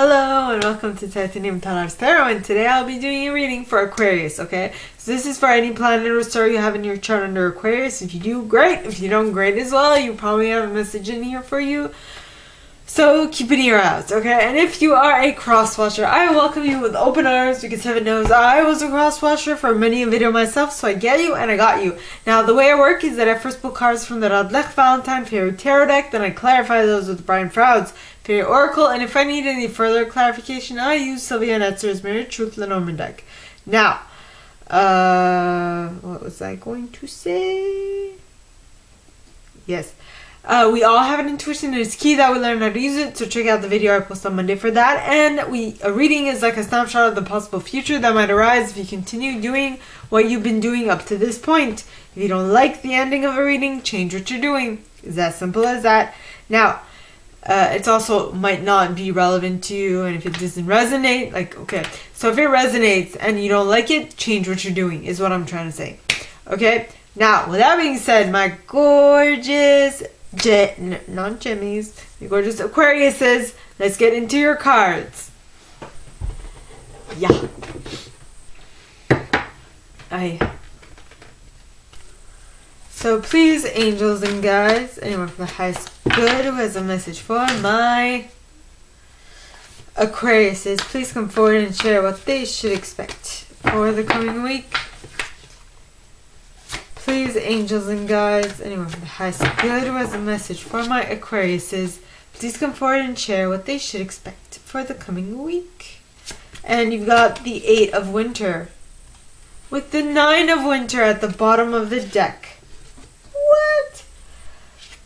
Hello and welcome to Titanium Tarot's Tarot, and today I'll be doing a reading for Aquarius, okay? So this is for any planet or star you have in your chart under Aquarius. If you do, great. If you don't, great as well. You probably have a message in here for you. So keep an ear out, okay? And if you are a cross-watcher, I welcome you with open arms because heaven knows I was a cross-watcher for many a video myself, so I get you and I got you. Now, the way I work is that I first pull cards from the Radlech Valentine Fairy Tarot deck, then I clarify those with Brian Froud's Fairy Oracle, and if I need any further clarification, I use Sylvia Netzer's Mirror Truth Lenormand deck. Now, what was I going to say? Yes. We all have an intuition and it's key that we learn how to use it, so check out the video I post on Monday for that. And a reading is like a snapshot of the possible future that might arise if you continue doing what you've been doing up to this point. If you don't like the ending of a reading, change what you're doing. It's as simple as that. Now, it's also might not be relevant to you, and if it doesn't resonate, okay. So if it resonates and you don't like it, change what you're doing is what I'm trying to say. Okay? Now, with that being said, my gorgeous not Jimmy's, your gorgeous Aquariuses, let's get into your cards. Yeah. So please, angels and guides, anyone from the highest good who has a message for my Aquariuses, please come forward and share what they should expect for the coming week. Please, angels and guides, anyone from the highest good who has a message for my Aquariuses, please come forward and share what they should expect for the coming week. And you've got the 8 of Winter with the 9 of Winter at the bottom of the deck. What?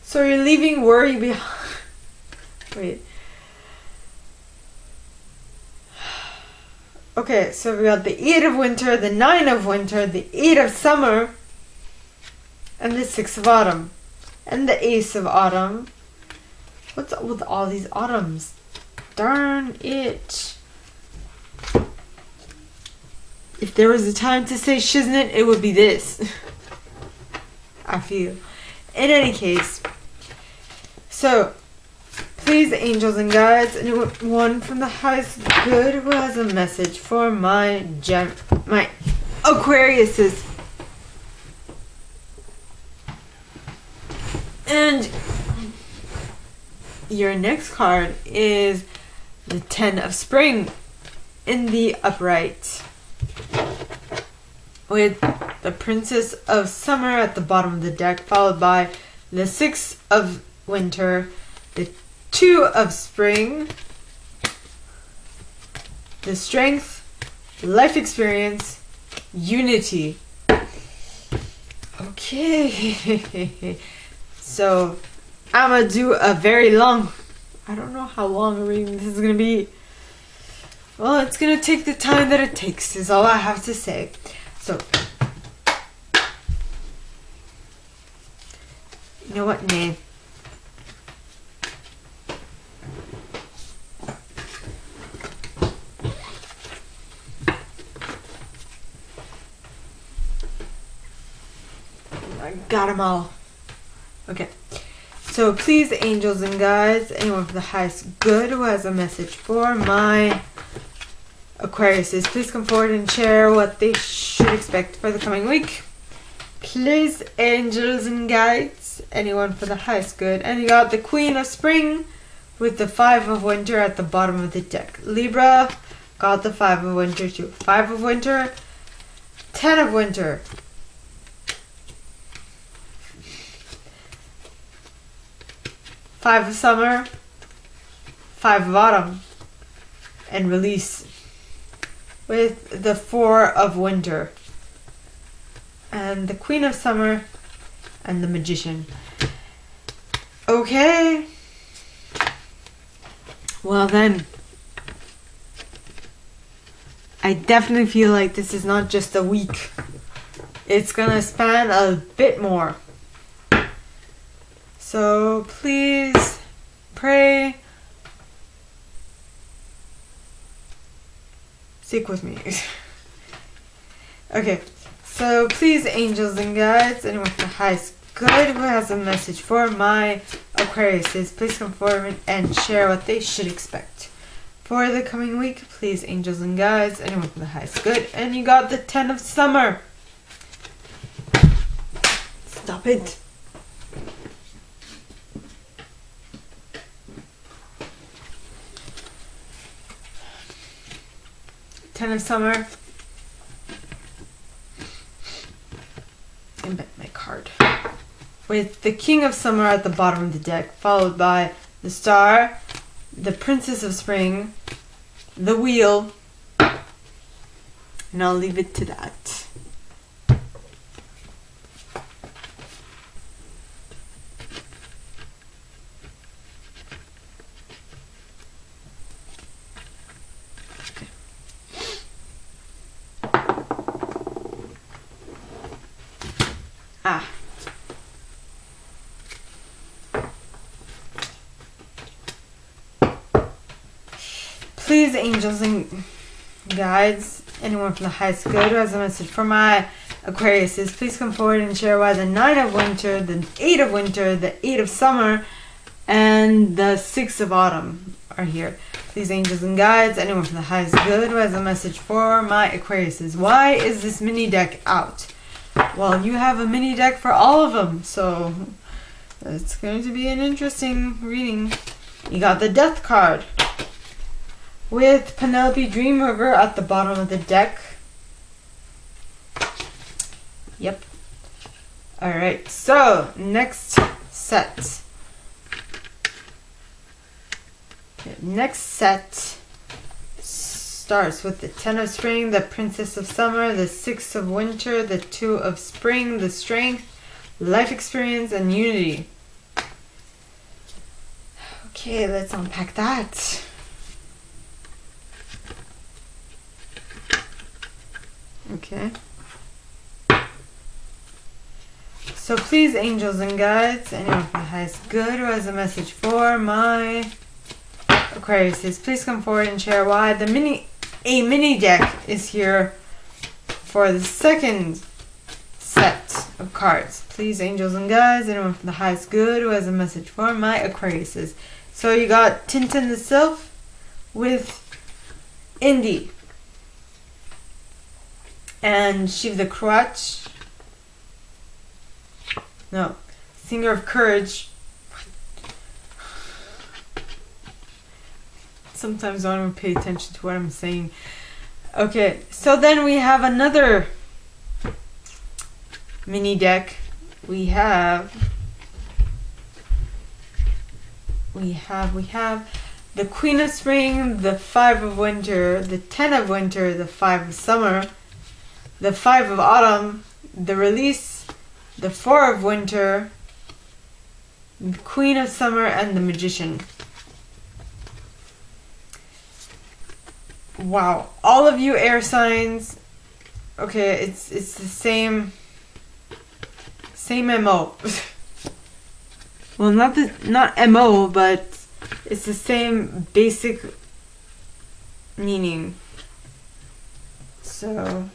So you're leaving worry behind. Wait. Okay, so we got the 8 of Winter, the 9 of Winter, the 8 of Summer, and the 6 of Autumn, and the Ace of Autumn. What's up with all these autumns? Darn it. If there was a time to say shiznit, it would be this. I feel. In any case, so, please, angels and guides, anyone from the highest good who has a message for my Aquariuses. And your next card is the 10 of Spring in the upright, with the Princess of Summer at the bottom of the deck, followed by the 6 of Winter, the 2 of Spring, the Strength, Life Experience, Unity. Okay. So, I'm going to do a very long, I don't know how long a reading this is going to be. Well, it's going to take the time that it takes, is all I have to say. So, you know what? Nah. I got them all. Okay, so please, angels and guides, anyone from the highest good who has a message for my Aquariuses, please come forward and share what they should expect for the coming week. Please, angels and guides, anyone for the highest good. And you got the Queen of Spring with the 5 of Winter at the bottom of the deck. Libra got the 5 of Winter too. 5 of Winter, 10 of Winter, 5 of Summer, 5 of Autumn, and Release with the 4 of Winter, and the Queen of Summer, and the Magician. Okay. Well then, I definitely feel like this is not just a week. It's gonna span a bit more. So please pray. Stick with me. Okay, so please, angels and guides, anyone from the highest good who has a message for my Aquariuses, please come forward and share what they should expect for the coming week. Please, angels and guides, anyone for the highest good. And you got the 10 of summer. Stop it. Ten of summer. And my card. With the king of summer at the bottom of the deck, followed by the star, the princess of spring, the wheel, and I'll leave it to that. Ah. Please, angels and guides, anyone from the highest good who has a message for my Aquariuses, please come forward and share why the 9 of winter, the 8 of winter, the 8 of summer, and the 6 of autumn are here. Please, angels and guides, anyone from the highest good who has a message for my Aquariuses. Why is this mini deck out? Well, you have a mini deck for all of them, so it's going to be an interesting reading. You got the Death card with Penelope Dreamweaver at the bottom of the deck. Yep. Alright, so next set. Next set starts with the 10 of spring, the princess of summer, the 6 of winter, the 2 of spring, the strength, life experience, and unity. Okay, let's unpack that. Okay. So please, angels and guides, anyone from the highest good who has a message for my Aquariuses, please come forward and share why a mini deck is here for the second set of cards. Please, angels and guides, anyone from the highest good who has a message for my Aquariuses. So you got Tintin the Sylph with Indy and Shiv the Crutch. No, Singer of Courage. Sometimes I don't even pay attention to what I'm saying. Okay, so then we have another mini deck. We have the Queen of Spring, the 5 of winter, the 10 of winter, the 5 of summer, the 5 of autumn, the Release, the 4 of winter, the Queen of summer, and the Magician. Wow, all of you air signs. Okay, it's the same MO. Well, not MO, but it's the same basic meaning. So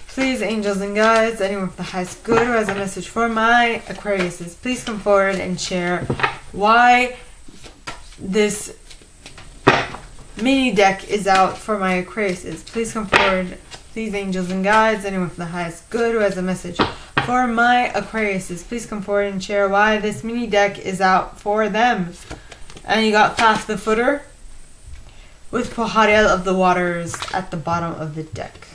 please, angels and guides, anyone with the highest good who has a message for my Aquariuses, please come forward and share why this mini deck is out for my Aquariuses. Please come forward. Please, angels and guides, anyone with the highest good who has a message for my Aquariuses, please come forward and share why this mini deck is out for them. And you got Fast the Footer with Pohariel of the Waters at the bottom of the deck,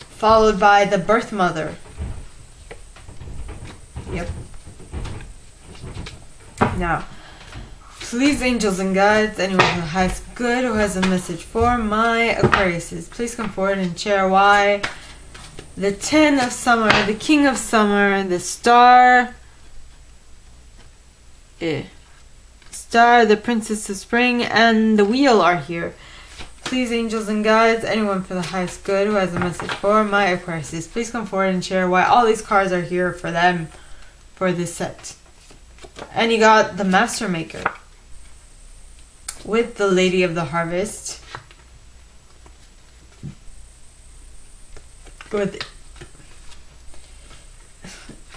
followed by the Birth Mother. Yep. Now, please, angels and guides, anyone with the highest good who has a message for my Aquariuses, please come forward and share why the 10 of summer, the king of summer, the star, the princess of spring, and the wheel are here. Please, angels and guides, anyone for the highest good who has a message for my Aquariuses, please come forward and share why all these cards are here for them for this set. And you got the Master Maker with the Lady of the Harvest, with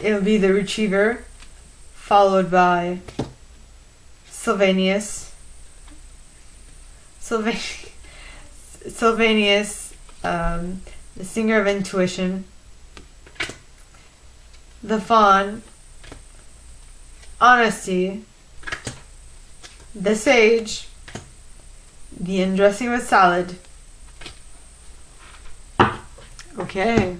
it'll be the Retriever, followed by Sylvanus, Sylvanus, the singer of intuition. The fawn, honesty. The sage, the undressing with salad. Okay.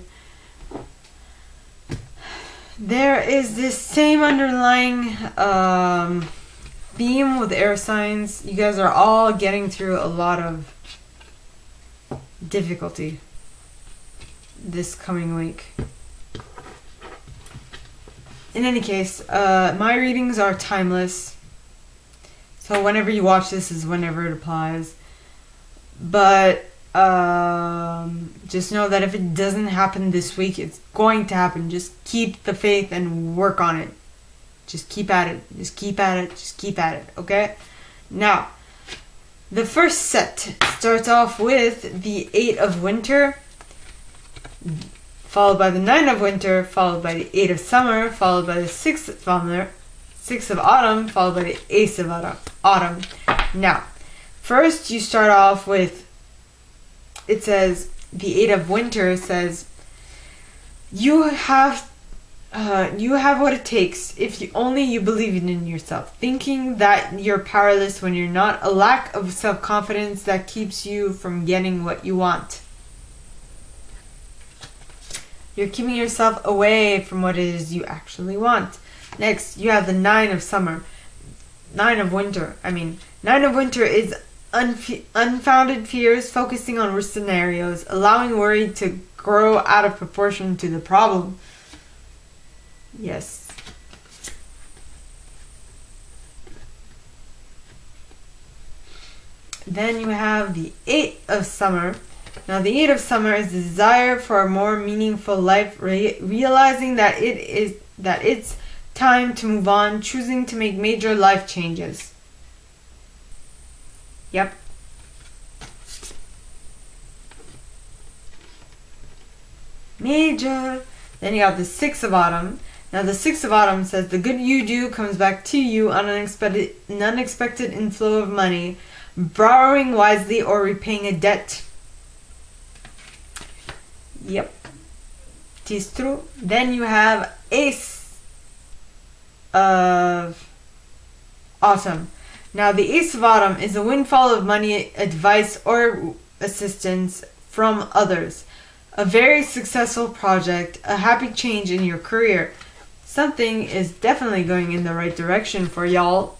There is this same underlying theme with air signs. You guys are all getting through a lot of difficulty this coming week. In any case, my readings are timeless. So whenever you watch this is whenever it applies. But just know that if it doesn't happen this week, it's going to happen. Just keep the faith and work on it. Just keep at it. Just keep at it. Just keep at it. Okay? Now, the first set starts off with the 8 of winter, followed by the 9 of winter, followed by the 8 of summer, followed by the 6 of summer, 6 of autumn, followed by the Ace of autumn. Now, first you start off with, it says, the 8 of winter says, you have what it takes if you believe in yourself. Thinking that you're powerless when you're not, a lack of self-confidence that keeps you from getting what you want. You're keeping yourself away from what it is you actually want. Next, you have the 9 of summer. 9 of winter. 9 of winter is unfounded fears, focusing on risk scenarios, allowing worry to grow out of proportion to the problem. Yes. Then you have the 8 of summer. Now the 8 of summer is the desire for a more meaningful life, realizing that it's time to move on, choosing to make major life changes. Yep. Major. Then you have the 6 of autumn. Now the 6 of autumn says the good you do comes back to you on an unexpected inflow of money, borrowing wisely or repaying a debt. Yep. It is true. Then you have Ace of autumn. Now the Ace of autumn is a windfall of money, advice, or assistance from others. A very successful project, a happy change in your career. Something is definitely going in the right direction for y'all.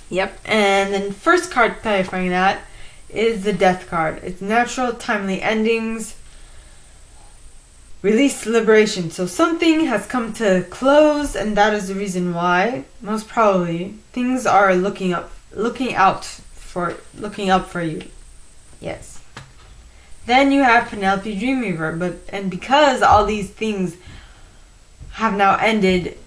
Yep, and then first card clarifying that is the Death card. It's natural, timely endings, release, liberation. So something has come to close, and that is the reason why, most probably, things are looking up for you. Yes. Then you have Penelope Dreamweaver, and because all these things have now ended,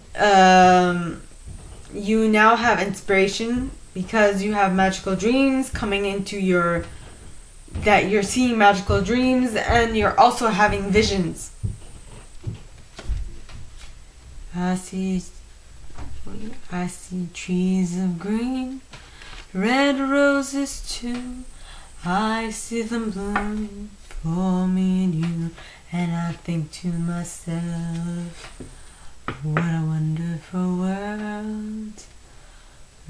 you now have inspiration because you have magical dreams coming into you're seeing magical dreams, and you're also having visions. I see trees of green, red roses too. I see them bloom for me and you, and I think to myself, what a wonderful world.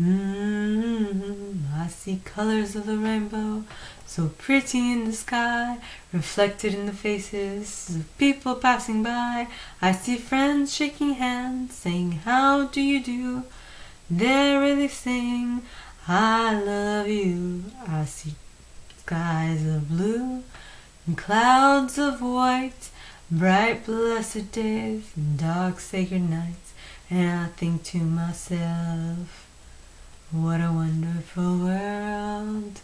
I see colors of the rainbow, so pretty in the sky, reflected in the faces of people passing by. I see friends shaking hands, saying, how do you do? They're really saying, I love you. I see skies of blue and clouds of white, bright blessed days and dark sacred nights, and I think to myself, what a wonderful world.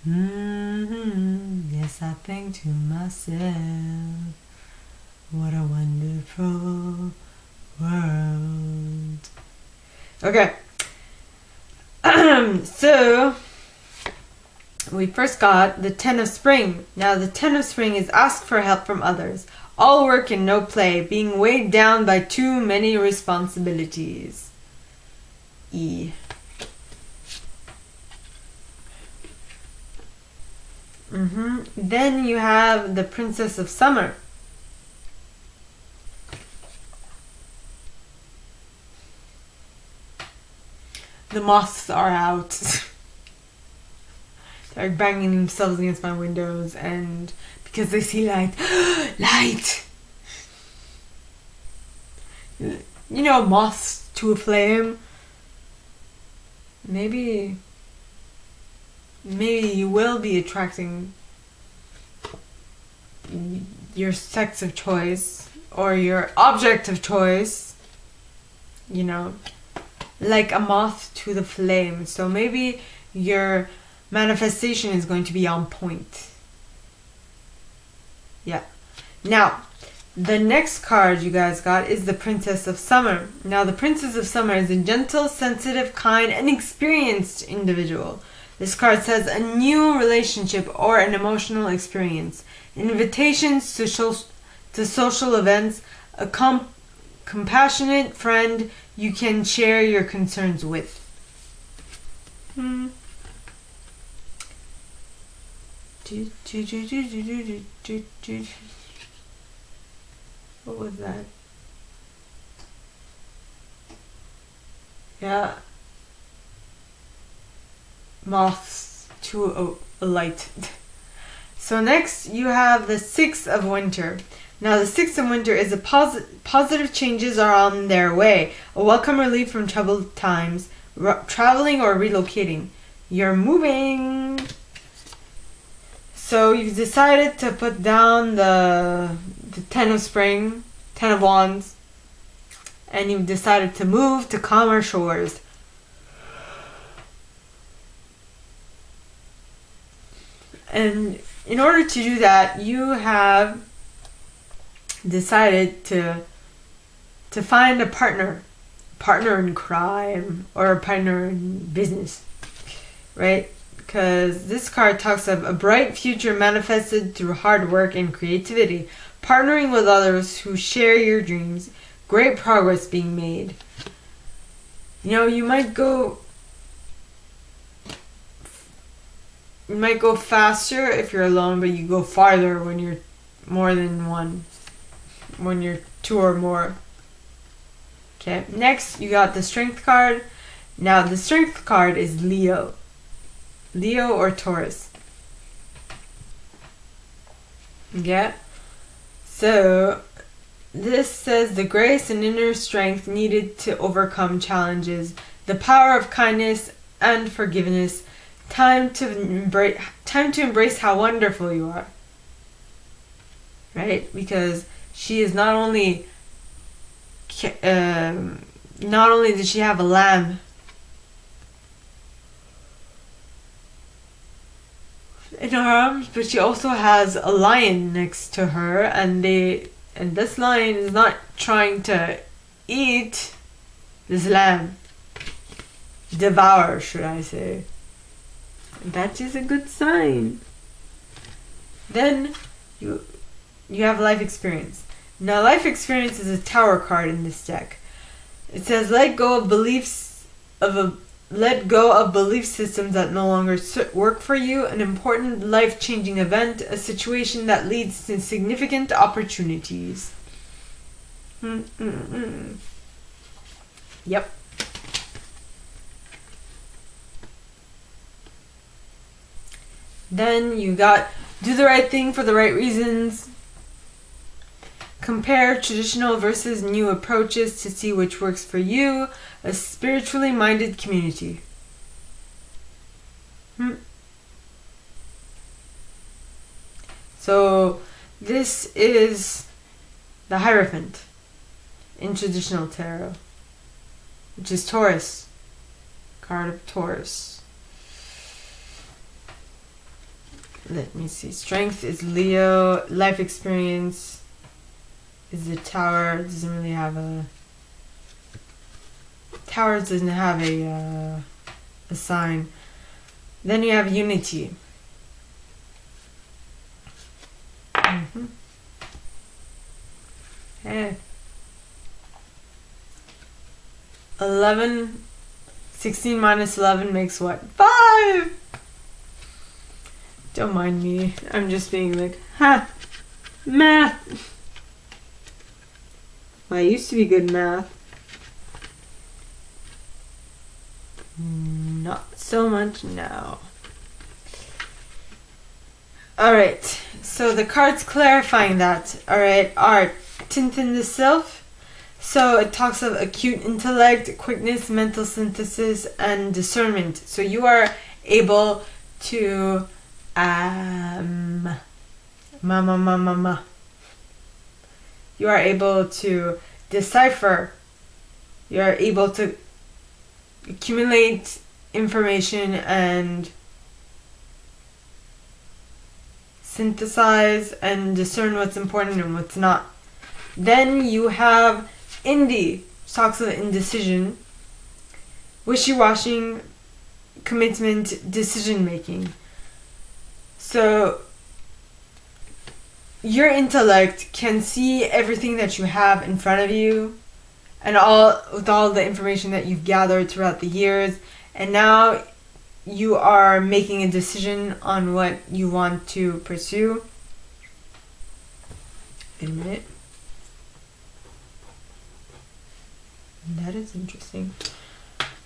Yes, I think to myself, what a wonderful world. Okay. So we first got the 10 of spring. Now the 10 of spring is ask for help from others. All work and no play, being weighed down by too many responsibilities. E. Then you have the Princess of Summer. The moths are out. They're banging themselves against my windows, and because they see light. Light! You know, moths to a flame. Maybe you will be attracting your sex of choice or your object of choice, you know, like a moth to the flame. So maybe your manifestation is going to be on point. Yeah. Now, the next card you guys got is the Princess of Summer. Now, the Princess of Summer is a gentle, sensitive, kind, and experienced individual. This card says a new relationship or an emotional experience, invitations to social events, a compassionate friend you can share your concerns with. What was that? Yeah. Moths to a light. So next you have the Six of Winter. Now the Six of Winter is a positive changes are on their way. A welcome relief from troubled times. Traveling or relocating. You're moving. So you've decided to put down the Ten of Spring, Ten of Wands, and you've decided to move to calmer shores. And in order to do that, you have decided to find a partner in crime or a partner in business, right? Because this card talks of a bright future manifested through hard work and creativity, partnering with others who share your dreams, great progress being made. You know, you might go faster if you're alone, but you go farther when you're more than one, when you're two or more. Okay, next you got the Strength card. Now the Strength card is Leo or Taurus. Yeah. So this says the grace and inner strength needed to overcome challenges, the power of kindness and forgiveness, time to embrace how wonderful you are. Right? Because she is not only did she have a lamb in her arms, but she also has a lion next to her, and this lion is not trying to eat this lamb. Devour, should I say. That is a good sign. Then you have life experience. Now life experience is a Tower card in this deck. It says let go of belief systems that no longer work for you, an important life-changing event, a situation that leads to significant opportunities. Yep. Then you got do the right thing for the right reasons. Compare traditional versus new approaches to see which works for you. A spiritually minded community. So this is the Hierophant in traditional tarot, which is Taurus. Card of Taurus. Let me see. Strength is Leo. Life experience is the Tower. It doesn't really have a... Tower doesn't have a sign. Then you have Unity. Okay. 11 16 minus 11 makes what? 5! Don't mind me. I'm just being like, math. Well, I used to be good in math. Not so much now. Alright, so the card's clarifying that. Alright, are Tintin the Sylph. So it talks of acute intellect, quickness, mental synthesis, and discernment. So you are able to you are able to decipher. You are able to accumulate information and synthesize and discern what's important and what's not. Then you have Indie, talks of indecision, wishy-washy, commitment, decision-making. So your intellect can see everything that you have in front of you and with all the information that you've gathered throughout the years, and now you are making a decision on what you want to pursue. Wait a minute. That is interesting.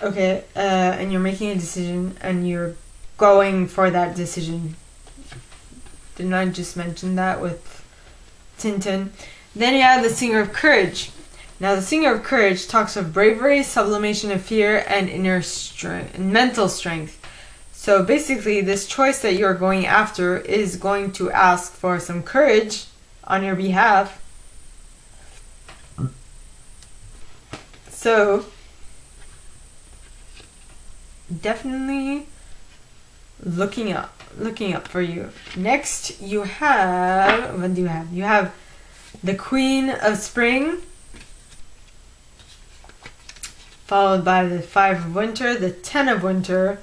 Okay, and you're making a decision and you're going for that decision. Didn't I just mention that with Tintin? Then you have the Singer of Courage. Now the Singer of Courage talks of bravery, sublimation of fear, and inner strength, and mental strength. So basically this choice that you're going after is going to ask for some courage on your behalf. So definitely looking up for you. Next you have, what do you have? You have the Queen of Spring, followed by the 5 of Winter, the 10 of Winter,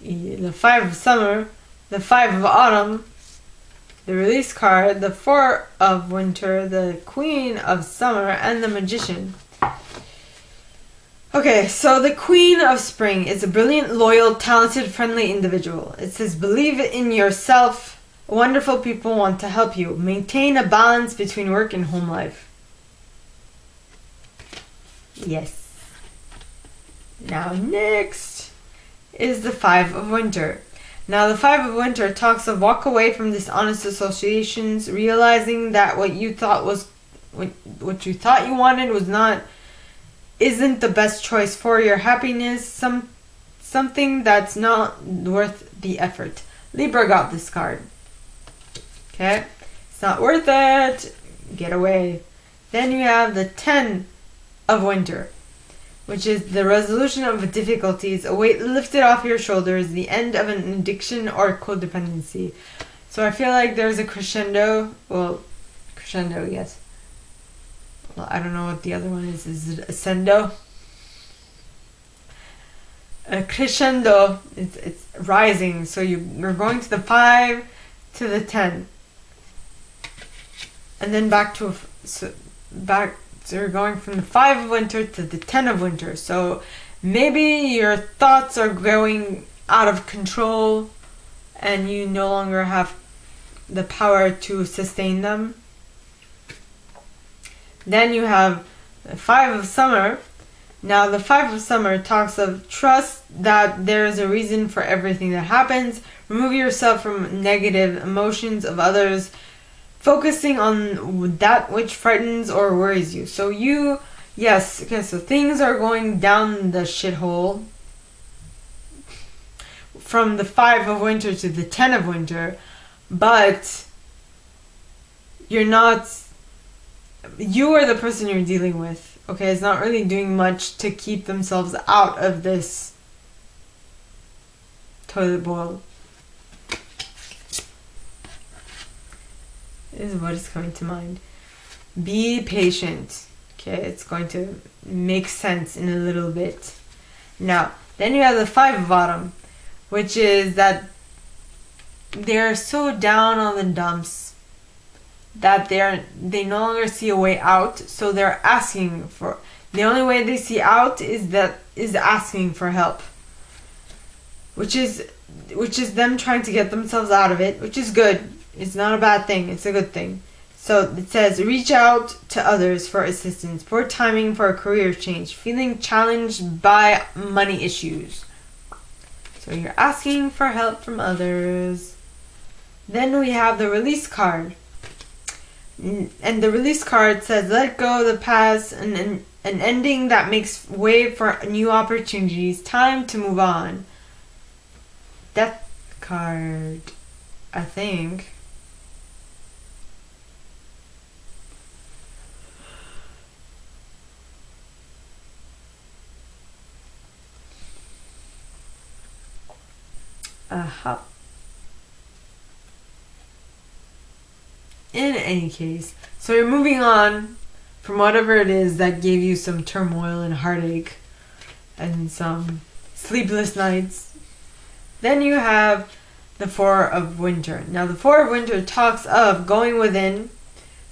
the 5 of Summer, the 5 of Autumn, the Release card, the 4 of Winter, the Queen of Summer, and the Magician. Okay, so the Queen of Spring is a brilliant, loyal, talented, friendly individual. It says, believe in yourself. Wonderful people want to help you. Maintain a balance between work and home life. Yes. Now next is the 5 of Winter. Now the 5 of Winter talks of walk away from dishonest associations, realizing that what you thought you wanted isn't the best choice for your happiness, something that's not worth the effort. Libra got this card. Okay? It's not worth it. Get away. Then you have the 10 of Winter, which is the resolution of difficulties, a weight lifted off your shoulders, the end of an addiction or codependency. So I feel like there's a crescendo. Well, crescendo, yes. Well, I don't know what the other one is. Is it ascendo? A crescendo, it's rising. So you're going to the 5 to the 10. And then so you're going from the 5 of Winter to the 10 of Winter. So maybe your thoughts are going out of control and you no longer have the power to sustain them. Then you have the 5 of Summer. Now the 5 of Summer talks of trust that there is a reason for everything that happens. Remove yourself from negative emotions of others, focusing on that which frightens or worries you. So so things are going down the shithole from the 5 of Winter to the 10 of Winter, but you are the person you're dealing with. Okay, it's not really doing much to keep themselves out of this toilet bowl. Is what is coming to mind. Be patient. Okay, it's going to make sense in a little bit. Now, then you have the 5 of Autumn, which is that they're so down on the dumps that they no longer see a way out, so they're The only way they see out is asking for help, which is them trying to get themselves out of it, which is good. It's not a bad thing. It's a good thing. So it says, reach out to others for assistance. Poor timing for a career change. Feeling challenged by money issues. So you're asking for help from others. Then we have the release card. And the release card says, let go of the past, an ending that makes way for new opportunities. Time to move on. Death card, I think. In any case, so you're moving on from whatever it is that gave you some turmoil and heartache and some sleepless nights. Then you have the Four of Winter. Now the Four of Winter talks of going within.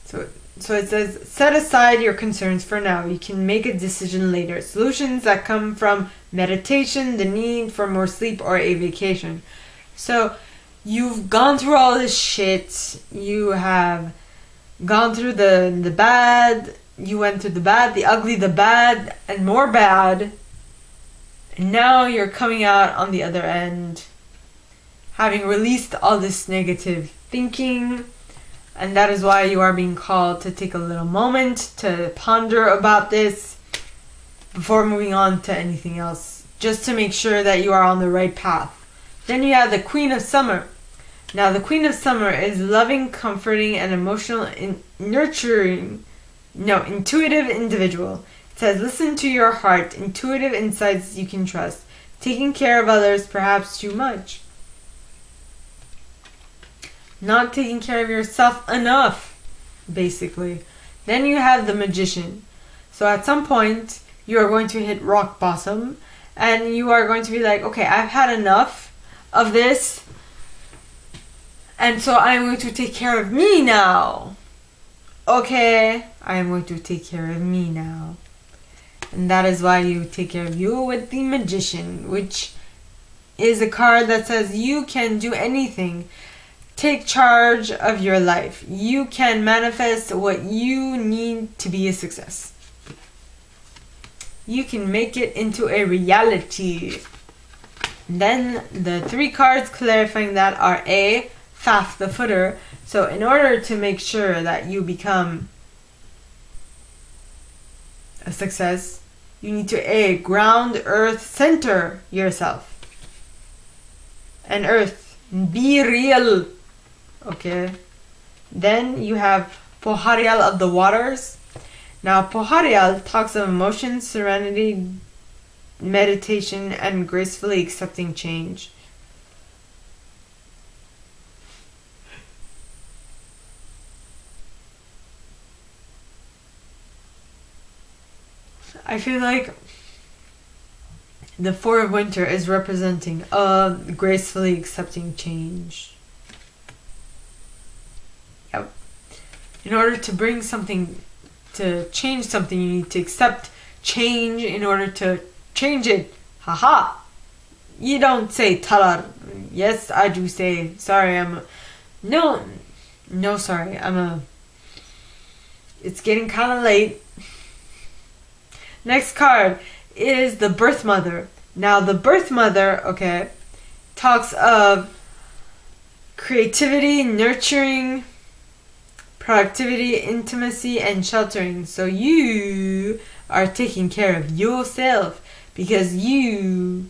So it says, set aside your concerns for now. You can make a decision later. Solutions that come from meditation, the need for more sleep, or a vacation. So you've gone through all this shit. You have gone through the bad. You went through the bad, the ugly, the bad, and more bad. And now you're coming out on the other end, having released all this negative thinking. And that is why you are being called to take a little moment to ponder about this before moving on to anything else, just to make sure that you are on the right path. Then you have the Queen of Summer. Now the Queen of Summer is loving, comforting, and emotional, intuitive individual. It says, listen to your heart, intuitive insights you can trust. Taking care of others, perhaps too much. Not taking care of yourself enough, basically. Then you have the Magician. So at some point, you are going to hit rock bottom, and you are going to be like, okay, I've had enough of this, and so I'm going to take care of me now. Okay, I am going to take care of me now. And that is why you take care of you with the Magician, which is a card that says you can do anything. Take charge of your life. You can manifest what you need to be a success. You can make it into a reality. Then the three cards clarifying that are A, Faf the Footer. So in order to make sure that you become a success, you need to A, ground, earth, center yourself. And earth, be real. Okay. Then you have Poharial of the waters. Now Poharial talks of emotion, serenity, meditation, and gracefully accepting change. I feel like the Four of Winter is representing gracefully accepting change. Yep. In order to bring something, to change something, you need to accept change in order to change it. Haha. You don't say talar. Yes, I do say sorry. No, sorry. It's getting kind of late. Next card is the Birth Mother. Now the Birth Mother, okay, talks of creativity, nurturing, productivity, intimacy, and sheltering. So you are taking care of yourself because you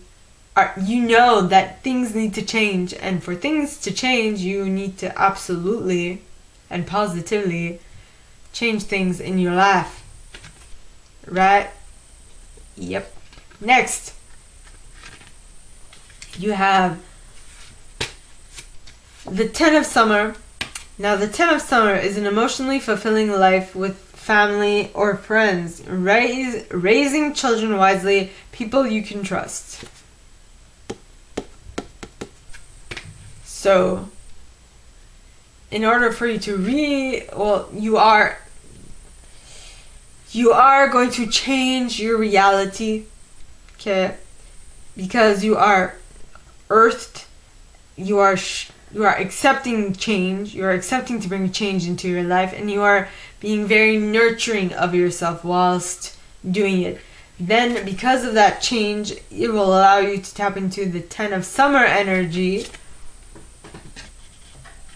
know that things need to change, and for things to change, you need to absolutely and positively change things in your life. Right? Yep. Next, you have the Ten of Summer. Now the Ten of Summer is an emotionally fulfilling life with family or friends, raising children wisely, people you can trust. So in order for you to you are You are going to change your reality, okay? Because you are earthed, you are accepting change, you are accepting to bring change into your life, and you are being very nurturing of yourself whilst doing it. Then, because of that change, it will allow you to tap into the 10 of summer energy.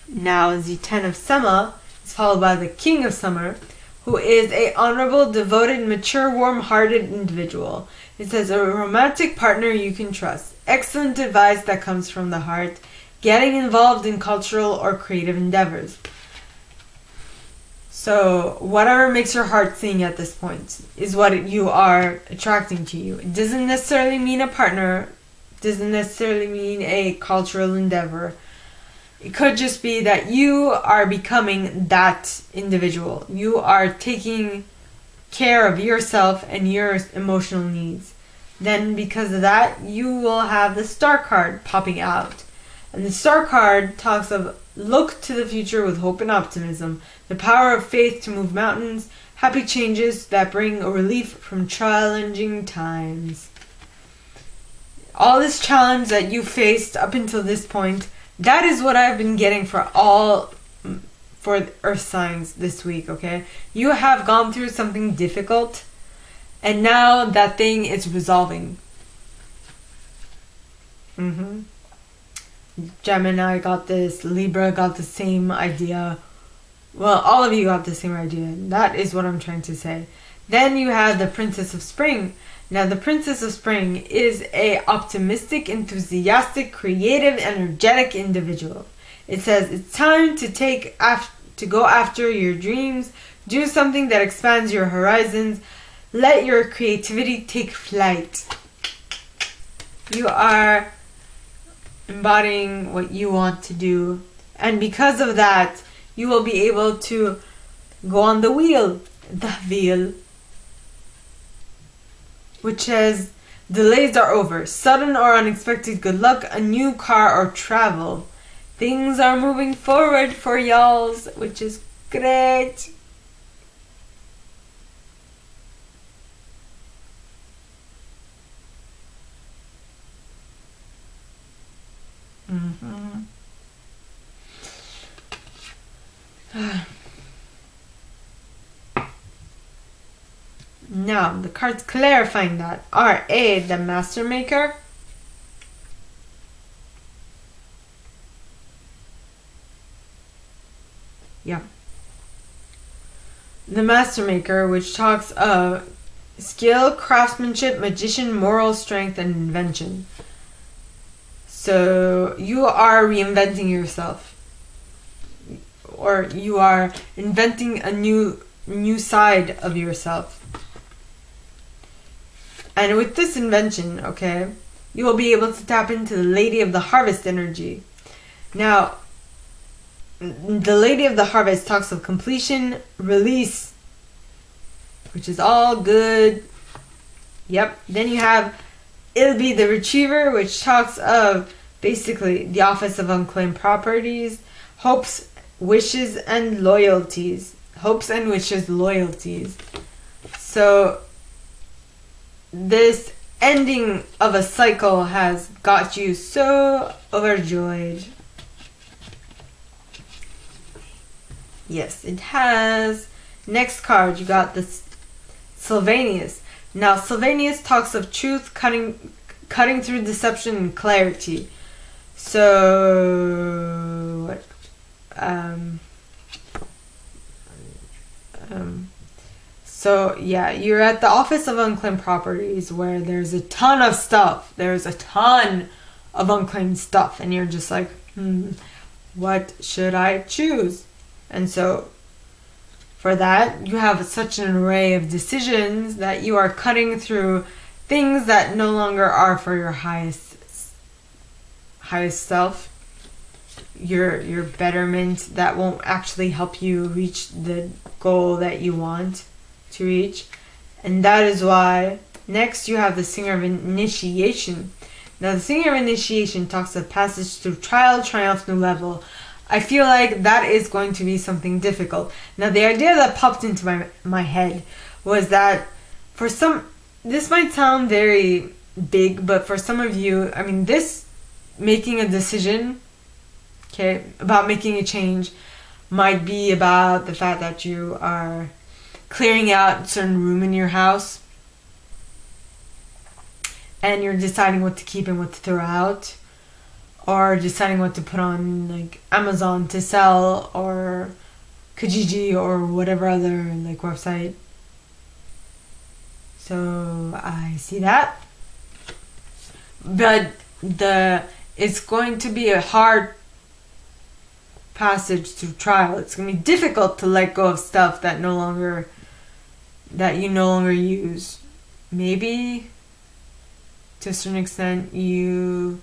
Now, the 10 of summer is followed by the king of summer, who is a honorable, devoted, mature, warm-hearted individual. It says a romantic partner you can trust. Excellent advice that comes from the heart. Getting involved in cultural or creative endeavors. So, whatever makes your heart sing at this point is what you are attracting to you. It doesn't necessarily mean a partner. It doesn't necessarily mean a cultural endeavor. It could just be that you are becoming that individual. You are taking care of yourself and your emotional needs. Then because of that, you will have the Star card popping out. And the Star card talks of look to the future with hope and optimism, the power of faith to move mountains, happy changes that bring a relief from challenging times. All this challenge that you faced up until this point, that is what I've been getting for earth signs this week, okay? You have gone through something difficult, and now that thing is resolving. Gemini got this, Libra got the same idea. Well, all of you got the same idea. That is what I'm trying to say. Then you have the Princess of Spring. Now, the Princess of Spring is a optimistic, enthusiastic, creative, energetic individual. It says it's time to go after your dreams, do something that expands your horizons, let your creativity take flight. You are embodying what you want to do, and because of that, you will be able to go on the wheel, which says delays are over, sudden or unexpected good luck, a new car or travel. Things are moving forward for y'alls, which is great. Now, the cards clarifying that are the Master Maker, the Master Maker, which talks of skill, craftsmanship, magician, moral strength, and invention. So you are reinventing yourself, or you are inventing a new side of yourself. And with this invention, okay, you will be able to tap into the Lady of the Harvest energy. Now, the Lady of the Harvest talks of completion, release, which is all good. Yep. Then you have it'll be the Retriever, which talks of basically the Office of Unclaimed Properties, hopes, wishes, and loyalties. Hopes and wishes, loyalties. So this ending of a cycle has got you so overjoyed. Yes, it has. Next card, you got this Sylvanus. Now, Sylvanus talks of truth, cutting through deception and clarity. So, so yeah, you're at the Office of Unclaimed Properties where there's a ton of stuff. There's a ton of unclaimed stuff, and you're just like, what should I choose? And so, for that, you have such an array of decisions that you are cutting through things that no longer are for your highest self, your betterment, that won't actually help you reach the goal that you want to reach. And that is why next you have the Singer of Initiation. Now, the Singer of Initiation talks of passage through trial, triumph, new level. I feel like that is going to be something difficult. Now, the idea that popped into my head was that for some, this might sound very big, but for some of you, I mean, this making a decision, okay, about making a change might be about the fact that you are clearing out a certain room in your house and you're deciding what to keep and what to throw out, or deciding what to put on like Amazon to sell, or Kijiji, or whatever other like website. So I see that, but it's going to be a hard passage through trial. It's going to be difficult to let go of stuff that you no longer use. Maybe to a certain extent you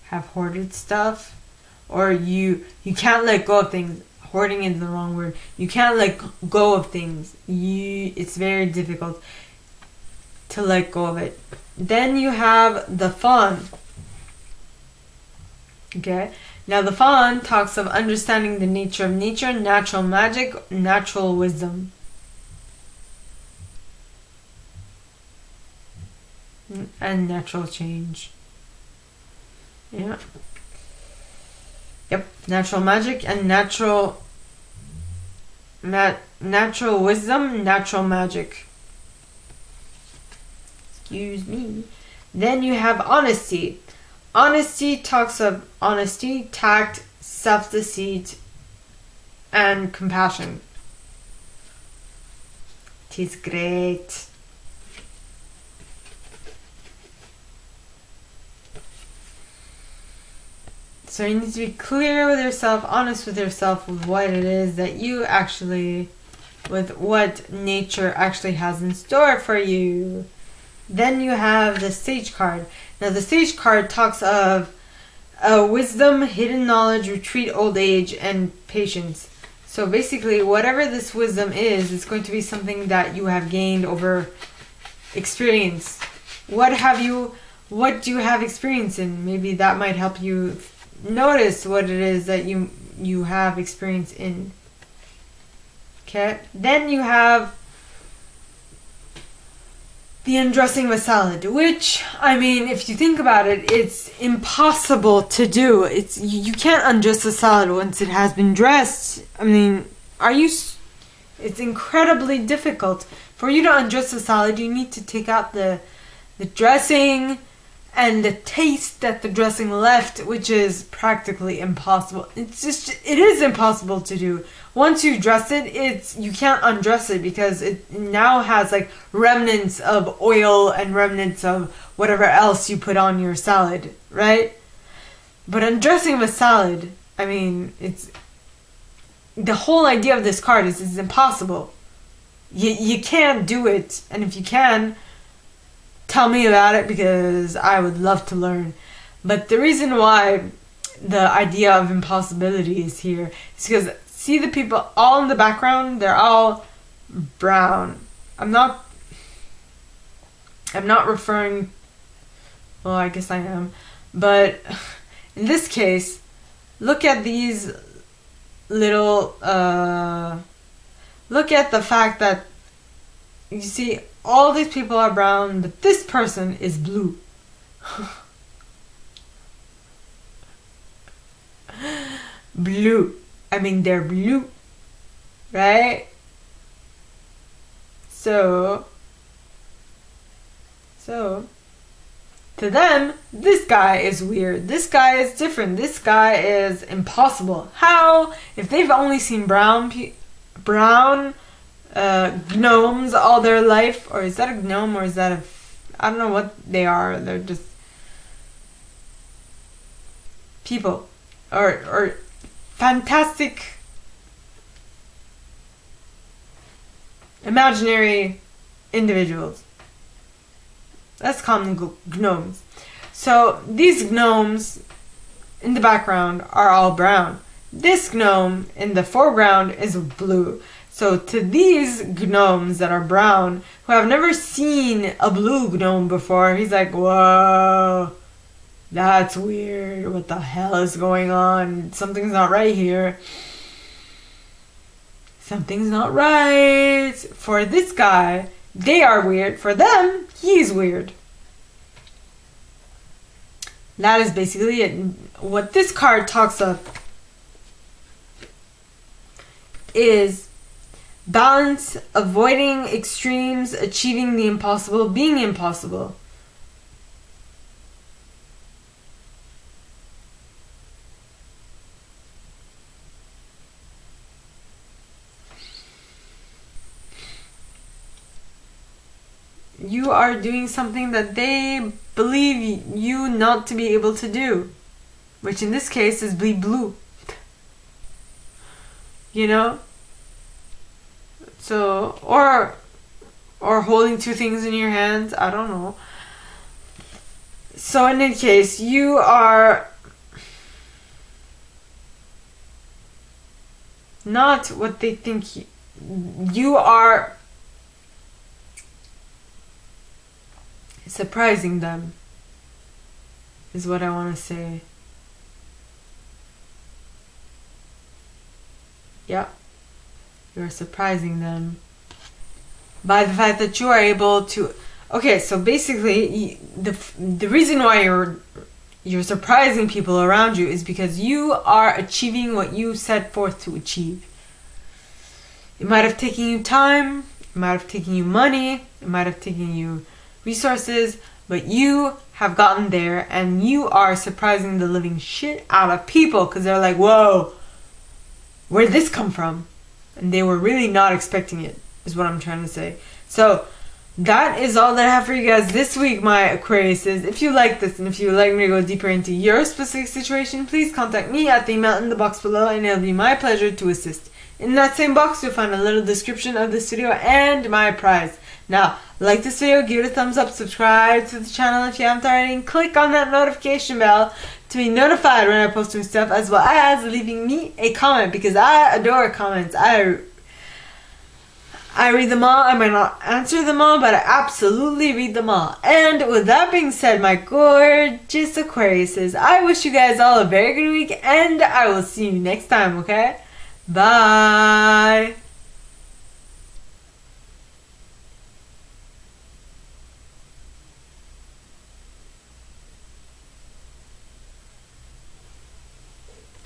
have hoarded stuff, or you can't let go of things. Hoarding is the wrong word. You can't let go of things. It's very difficult to let go of it. Then you have the fawn. Okay, now the fawn talks of understanding the nature of nature, natural magic, natural wisdom. And natural change. Yeah. Yep, natural magic and natural wisdom, natural magic. Excuse me. Then you have honesty. Honesty talks of honesty, tact, self-deceit, and compassion. It is great. So you need to be clear with yourself, honest with yourself, with what it is that you actually, with what nature actually has in store for you. Then you have the Sage card. Now the Sage card talks of wisdom, hidden knowledge, retreat, old age, and patience. So basically, whatever this wisdom is, it's going to be something that you have gained over experience. What do you have experience in? Maybe that might help you notice what it is that you have experience in. Okay. Then you have the undressing of a salad, which, I mean, if you think about it, it's impossible to do. You can't undress a salad once it has been dressed. I mean, it's incredibly difficult. For you to undress a salad, you need to take out the dressing and the taste that the dressing left, which is practically impossible. It is impossible to do. Once you dress it, you can't undress it because it now has like remnants of oil and remnants of whatever else you put on your salad, right? But undressing a salad, I mean, it's the whole idea of this card is it's impossible. You can't do it, and if you can, tell me about it because I would love to learn. But the reason why the idea of impossibility is here is because see the people all in the background, they're all brown. I'm not referring, well, I guess I am, but in this case, look at these little look at the fact that you see all these people are brown, but this person is blue. Blue. I mean, they're blue, right? So to them, this guy is weird. This guy is different. This guy is impossible. How? If they've only seen brown gnomes all their life, or is that a gnome, or is that I don't know what they are. They're just people, or fantastic imaginary individuals. Let's call them gnomes. So these gnomes in the background are all brown. This gnome in the foreground is blue. So to these gnomes that are brown, who have never seen a blue gnome before, he's like, whoa, that's weird. What the hell is going on? Something's not right here. something's not right. For this guy, they are weird. For them, he's weird. That is basically it. What this card talks of is balance, avoiding extremes, achieving the impossible, being impossible. You are doing something that they believe you not to be able to do, which in this case is bleed blue. You know? So, or holding two things in your hands, I don't know. So in any case, you are not what they think you are. Surprising them is what I want to say. Yeah. You're surprising them by the fact that you are able to... Okay, so basically the reason why you're surprising people around you is because you are achieving what you set forth to achieve. It might have taken you time, it might have taken you money, it might have taken you resources, but you have gotten there, and you are surprising the living shit out of people because they're like, whoa, where'd this come from? And they were really not expecting it, is what I'm trying to say. So that is all that I have for you guys this week, my Aquariuses. If you like this and if you would like me to go deeper into your specific situation, please contact me at the email in the box below, and it'll be my pleasure to assist. In that same box, you'll find a little description of this video and my prize. Now, like this video, give it a thumbs up, subscribe to the channel if you haven't already, and click on that notification bell to be notified when I post new stuff, as well as leaving me a comment, because I adore comments. I read them all. I might not answer them all, but I absolutely read them all. And with that being said, my gorgeous Aquariuses, I wish you guys all a very good week, and I will see you next time, okay? Bye!